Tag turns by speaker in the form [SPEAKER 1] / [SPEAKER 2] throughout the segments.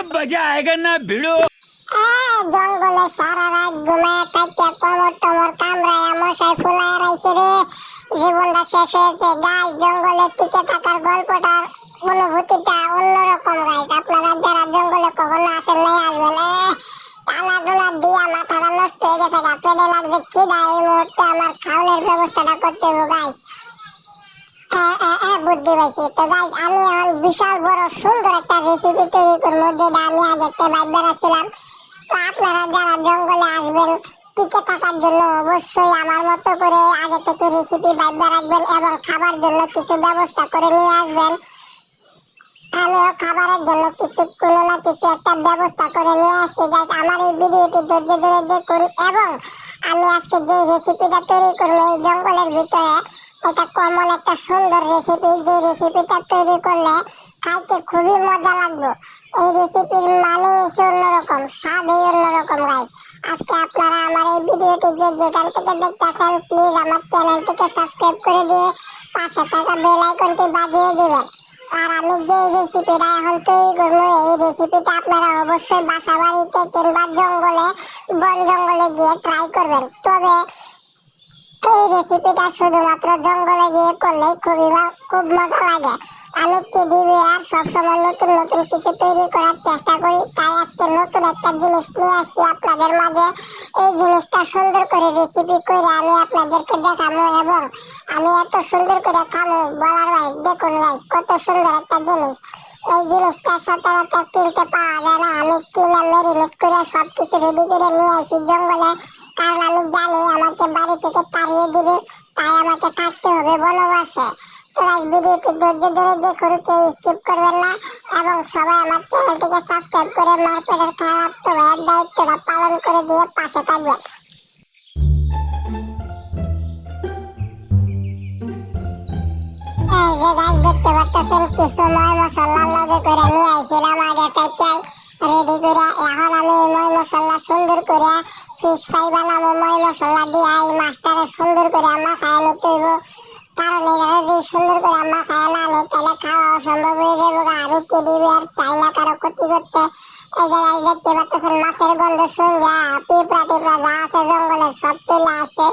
[SPEAKER 1] मजा आएगा ना भिड़ो।
[SPEAKER 2] জঙ্গলে সারা রাত ঘুমায় থাকতে কোমর টোমর কামড়ায় মশায় ফুলায় রাইছে রে। জীবনটা শেষ হয়েছে গাছ জঙ্গলে টিকে থাকার গল্পটার অনুভূতিটা অন্যরকম গাইস। আপনারা যারা জঙ্গলে কখনো আসেন নাই আসবেন। টানা টুনা দিয়া মাথাটা নষ্ট হয়ে গেছে গা। পেটে লাগছে খিদা, এই মুহূর্তে আমার খাওয়ানোর ব্যবস্থাটা করতে হবে গাইস। বুদ্ধি পাইছি তো গাইস, আমি এখন বিশাল বড় সুন্দর একটা রেসিপি তৈরি করবো, যেটা আমি আগে থেকে ভাইব বেড়াচ্ছিলাম। তো আপনারা যারা জঙ্গলে আসবেন টিকে থাকার জন্য অবশ্যই আমার মতো করে আগে থেকে রেসিপি ভাইবা রাখবেন এবং খাবার জন্য কিছু ব্যবস্থা করে নিয়ে আসবেন। আমিও খাবারের জন্য কোনো না কিছু একটা ব্যবস্থা করে নিয়ে আসছি গাইস। আমার এই ভিডিওটি ধৈর্য ধরে দেখুন এবং আমি আজকে যে রেসিপিটা তৈরি করবো এই জঙ্গলের ভিতরে, এটা কমন একটা সুন্দর রেসিপি, যে রেসিপিটা তৈরি করলে খাইতে খুবই মজা লাগবে। এই রেসিপির মানে এসে অন্যরকম, স্বাদই অন্যরকম গাইস। আজকে আপনারা আমার এই ভিডিওটি যে যেখান থেকে দেখতেছেন প্লিজ আমার চ্যানেলটিকে সাবস্ক্রাইব করে দিয়ে পাশে থাকা বেল আইকনটি বাজিয়ে দিবেন। আর আমি যে রেসিপিটা এখন তৈরি করবো এই রেসিপিটা আপনারা অবশ্যই বাসা বাড়িতে কিংবা জঙ্গলে বন জঙ্গলে গিয়ে ট্রাই করবেন। তবে এই রেসিপিটা শুধুমাত্র জঙ্গলে গিয়ে করলে খুব মজা লাগে। আমি টিভি আর সবসময় নতুন নতুন কিছু তৈরি করার চেষ্টা করি, তাই আজকে নতুন একটা জিনিস নিয়ে আসছি আপনাদের মাঝে। এই জিনিসটা সুন্দর করে রেসিপি করে আমি আপনাদেরকে দেখাবো এবং আমি এত সুন্দর করে খাবো বলার বাইরে। দেখুন গাইস কত সুন্দর একটা জিনিস। এই জিনিসটা সচরাচর কিনতে পাওয়া যায় না। আমি কিনে ম্যারিনেট করে সবকিছু রেডি করে নিয়ে আসি জঙ্গলে, কারণ আমি জানি আমাকে বাড়ি থেকে তাড়িয়ে দিবে, তাই আমাকে থাকতে হবে বনবাসে। তো ভিডিওটি ধৈর্য ধরে দেখুন, কেউ স্কিপ করবেন না এবং সবাই আমার চ্যানেলটিকে সাবস্ক্রাইব করে মারপেটের খারাপ তো দায়িত্বটা পালন করে দিয়ে পাশে থাকবেন। এই যে গাছ দেখতে পাচ্ছেন কিছু ময় মশলা লগে করে নিয়ে আইছিলাম আগে থেকে রেডি করে। এখন আমি ময় মশলা সুন্দর করে ফিশ ফ্রাই বানাবো। ময় মশলা দিয়ে এই মাছটারে সুন্দর করে মাখায় নিতে হইব, কারণ এটা যদি সুন্দর করে মাখায় না নিই তাহলে খাওয়া অসম্ভব হয়ে যাবে। আমি দিবি আর চাই না কারো ক্ষতি করতে। এই জায়গায় দেখতে পাচ্ছেন মাছের গন্ধ শুনছে, পিঁপড়া টিপড়া যা আছে জঙ্গলে সব চলে আসছে।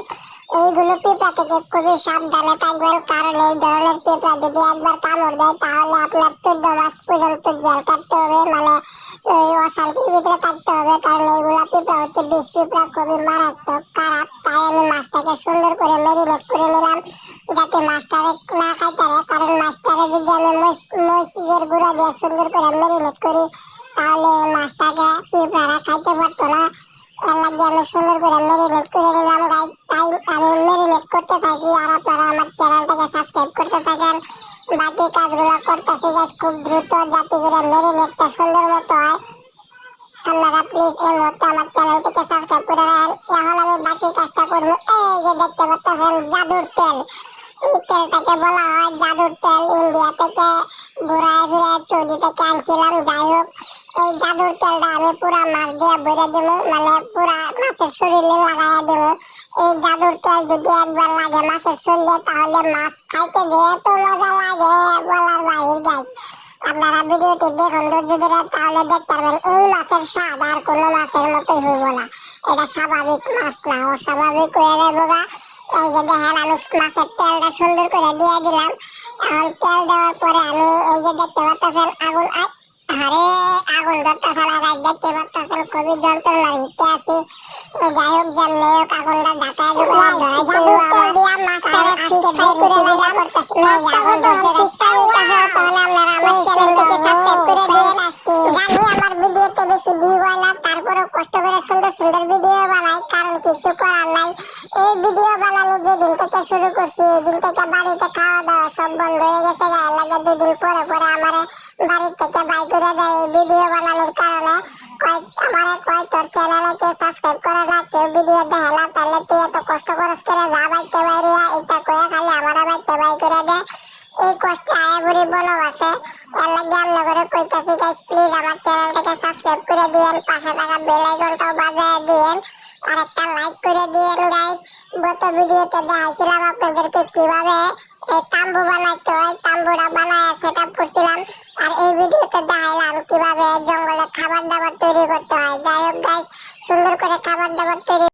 [SPEAKER 2] এইগুলো পিঁপড়া থেকে খুবই সাবধানে থাকবেন, কারণ এই ধরনের পিঁপড়া যদি একবার কামড় দেয় তাহলে আপনার 14 মাস পর্যন্ত জেল কাটতে হবে, মানে ওই অশান্তির ভিতরে থাকতে হবে। কারণ এইগুলা পিঁপড়া হচ্ছে বিষ পিঁপড়া, খুবই মারাত্মক খারাপ। তাই আমি মাছটাকে সুন্দর করে ম্যারিনেট করে নিলাম যাতে মাছটারে না খাইতে পারে। কারণ মাছটারে যদি আমি মরিচের গুঁড়া দিয়ে সুন্দর করে ম্যারিনেট করি তাহলে মাছটাকে পিঁপড়ারা খাইতে পারতো না। লাগে আমি সুন্দর করে ম্যারিনেট করে নিলাম গাইস। তাই আমি ম্যারিনেট করতে থাকি আর আপনারা আমার চ্যানেলটাকে সাবস্ক্রাইব করতে থাকেন। বাকি কাজগুলো করতেছি গাইস খুব দ্রুত, যাতে করে ম্যারিনেটটা সুন্দর মতো হয়। আপনারা প্লিজ এই মুহূর্তে আমার চ্যানেলটিকে সাবস্ক্রাইব করে রাখেন। এখন আমি বাকি কাজটা করবো। এই যে দেখতে পাচ্ছেন জাদুর তেল, এই তেলটাকে বলা হয় জাদুর তেল। ইন্ডিয়া থেকে ঘুরায় ফিরায় সৌদি থেকে আনছিলাম। যাই হোক, এই জাদুর তেলটা আমি পুরা মাছ দিয়ে ভরে দেবো, মানে পুরা মাছের শরীরে লাগাইয়া দেবো। এই জাদুর তেল যদি একবার লাগে মাছের শরীরে তাহলে মাছ খাইতে যে এত মজা লাগে বলার বাহির গাইস। আপনারা ভিডিওটি দেখুন ধৈর্য ধরে, তাহলে দেখতে পারবেন এই মাছের স্বাদ আর কোনো মাছের মতোই হইব না। এটা স্বাভাবিক মাছ না, অস্বাভাবিক হয়ে যাবো গা। এই যে দেখেন আমি মাছের তেলটা সুন্দর করে দিয়ে দিলাম। এখন তেল দেওয়ার পরে আমি এই যে দেখতে পাচ্ছেন আগুন আগুন ধরতেছে না গাইস, দেখতে পাচ্ছেন খুবই যন্ত্রণার ভিতরে আছি। যাই হোক যেমনি হোক আগুনটা ঢাকায় দিয়ে মাছটারে ফিশ ফ্রাই করে নিলাম। আগুন ধরছে তাহলে আপনারা আমার চ্যানেলটিকে সাবস্ক্রাইব করে দিয়ে আসছি। জানি আমার ভিডিওতে বেশি ভিউ হয় না, তারপরেও কষ্ট করে সুন্দর সুন্দর ভিডিও বানাই, কারণ কিছু করার নাই। এই ভিডিও বানানো যেদিন থেকে শুরু করছি এই দিন থেকে বাড়িতে খাওয়া দাওয়া সব বন্ধ হয়ে গেছে। গায়ে লাগে 2 দিন পরে পরে আমার বাড়ির থেকে বাই করে দেয় এই ভিডিও বানানোর কারণে। কয় তোর চ্যানেলে কেউ সাবস্ক্রাইব করে না, কেউ ভিডিও দেখে না, তাহলে তুই এত কষ্ট করস করে যা বাইতে বাইরে এটা কয়ে খালি আমারা বাইতে বাই করে দেয়। এই কষ্টে আয়া বুড়ি বনবাসে। এর লাগে আমরা করে কইতাছি গাইস প্লিজ আমার চ্যানেলটাকে সাবস্ক্রাইব করে দিয়েন, পাশে থাকা বেল আইকনটাও বাজিয়ে দিয়েন আর একটা লাইক করে দিয়েন গাইস। গত ভিডিওতে দেখাইছিলাম আপনাদেরকে কিভাবে এই তাম্বু বানাইতে হয়, তাম্বুটা বানায় সেট আপ করছিলাম। আর এই ভিডিওতে দেখাইলাম কিভাবে জঙ্গলে খাবার দাবার তৈরি করতে হয়। যাই হোক গাইস, সুন্দর করে খাবার দাবার তৈরি